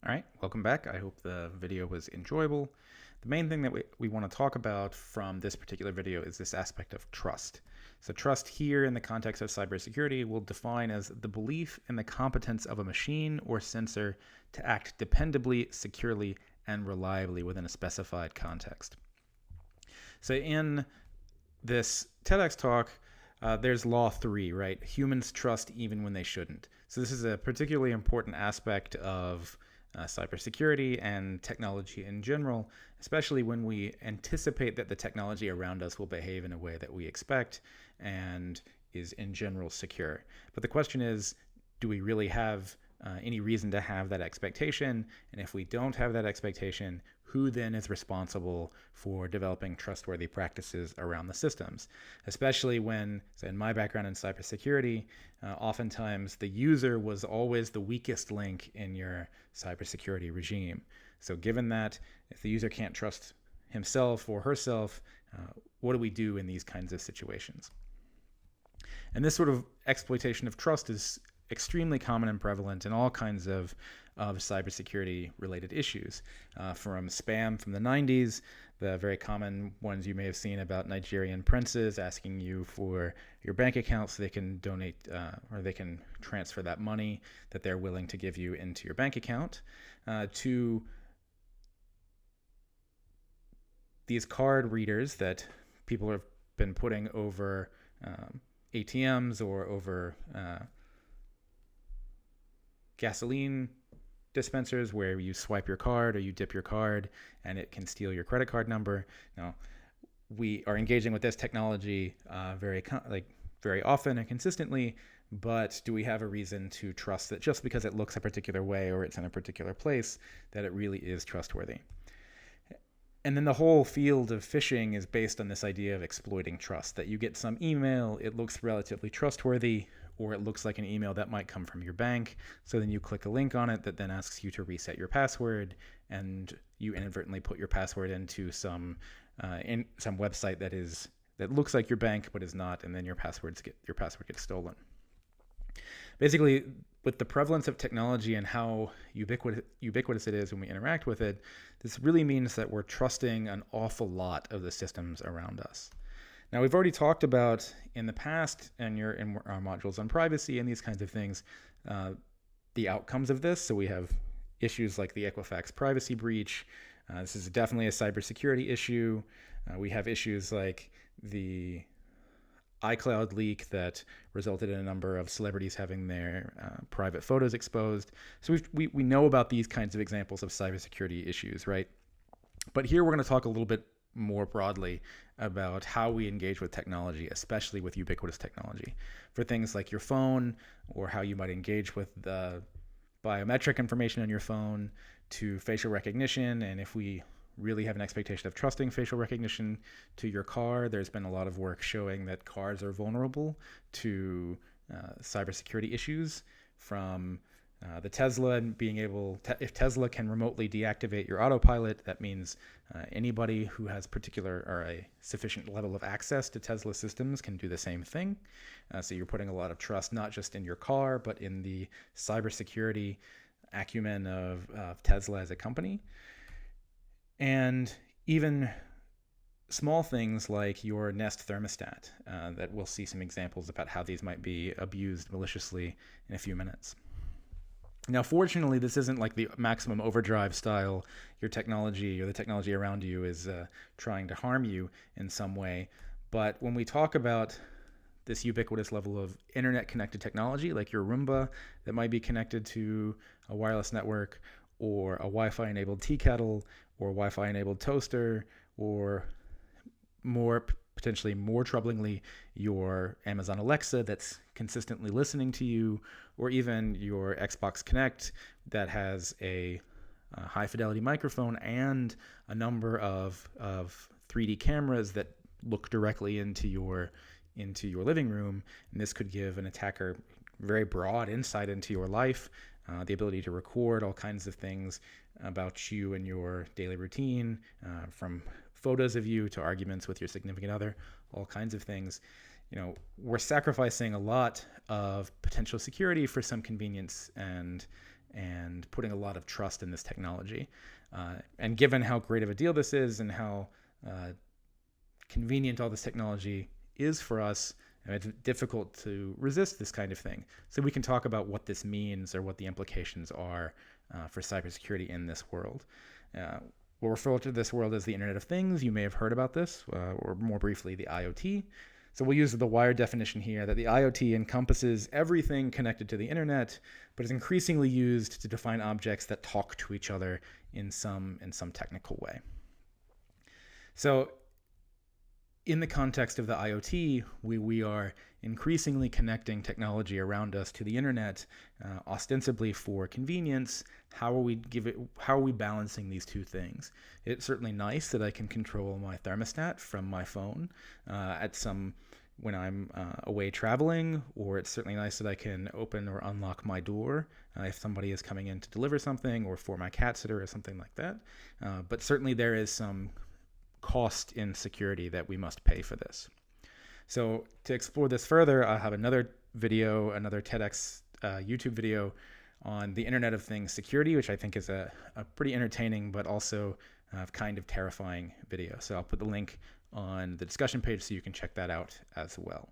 All right, welcome back. I hope the video was enjoyable. The main thing that we want to talk about from this particular video is this aspect of trust. So trust here in the context of cybersecurity will define as the belief in the competence of a machine or sensor to act dependably, securely, and reliably within a specified context. So in this TEDx talk, there's law 3, right? Humans trust even when they shouldn't. So this is a particularly important aspect of cybersecurity and technology in general, especially when we anticipate that the technology around us will behave in a way that we expect and is in general secure. But the question is, do we really have any reason to have that expectation? And if we don't have that expectation, who then is responsible for developing trustworthy practices around the systems? Especially when, so in my background in cybersecurity, oftentimes the user was always the weakest link in your cybersecurity regime. So given that, if the user can't trust himself or herself, what do we do in these kinds of situations? And this sort of exploitation of trust is extremely common and prevalent in all kinds of cybersecurity related issues, from spam from the 90s, the very common ones you may have seen about Nigerian princes asking you for your bank account so they can donate or they can transfer that money that they're willing to give you into your bank account, to these card readers that people have been putting over ATMs or over gasoline dispensers where you swipe your card or you dip your card and it can steal your credit card number. Now, we are engaging with this technology very often and consistently, but do we have a reason to trust that just because it looks a particular way or it's in a particular place that it really is trustworthy? And then the whole field of phishing is based on this idea of exploiting trust, that you get some email, it looks relatively trustworthy, or it looks like an email that might come from your bank. So then you click a link on it that then asks you to reset your password, and you inadvertently put your password into some website that looks like your bank but is not, and then your password gets stolen. Basically, with the prevalence of technology and how ubiquitous it is when we interact with it, this really means that we're trusting an awful lot of the systems around us. Now, we've already talked about in the past in our modules on privacy and these kinds of things, the outcomes of this. So we have issues like the Equifax privacy breach. This is definitely a cybersecurity issue. We have issues like the iCloud leak that resulted in a number of celebrities having their private photos exposed. So we know about these kinds of examples of cybersecurity issues, right? But here we're going to talk a little bit more broadly about how we engage with technology, especially with ubiquitous technology, for things like your phone, or how you might engage with the biometric information on your phone, to facial recognition. And if we really have an expectation of trusting facial recognition, to your car, there's been a lot of work showing that cars are vulnerable to cybersecurity issues, from the Tesla and being able to, if Tesla can remotely deactivate your autopilot, that means anybody who has particular or a sufficient level of access to Tesla systems can do the same thing. So you're putting a lot of trust not just in your car, but in the cybersecurity acumen of Tesla as a company. And even small things like your Nest thermostat, that we'll see some examples about how these might be abused maliciously in a few minutes. Now, fortunately, this isn't like the maximum overdrive style. Your technology or the technology around you is trying to harm you in some way. But when we talk about this ubiquitous level of internet-connected technology, like your Roomba that might be connected to a wireless network, or a Wi-Fi-enabled tea kettle, or a Wi-Fi-enabled toaster, or potentially more troublingly, your Amazon Alexa that's consistently listening to you, or even your Xbox Kinect that has a high fidelity microphone and a number of 3D cameras that look directly into your living room. And this could give an attacker very broad insight into your life, the ability to record all kinds of things about you and your daily routine, from photos of you to arguments with your significant other, all kinds of things. We're sacrificing a lot of potential security for some convenience and and putting a lot of trust in this technology. And given how great of a deal this is and how convenient all this technology is for us, it's difficult to resist this kind of thing. So we can talk about what this means or what the implications are for cybersecurity in this world. We'll refer to this world as the Internet of Things. You may have heard about this, or more briefly, the IoT. So we'll use the wired definition here that the IoT encompasses everything connected to the internet, but is increasingly used to define objects that talk to each other in some technical way. So in the context of the IoT, we are increasingly connecting technology around us to the internet, ostensibly for convenience. How are we balancing these two things? It's certainly nice that I can control my thermostat from my phone when I'm away traveling, or it's certainly nice that I can open or unlock my door if somebody is coming in to deliver something, or for my cat sitter or something like that. But certainly there is some cost in security that we must pay for this. So to explore this further, I have another TEDx YouTube video on the Internet of Things security, which I think is a pretty entertaining but also kind of terrifying video. So I'll put the link on the discussion page so you can check that out as well.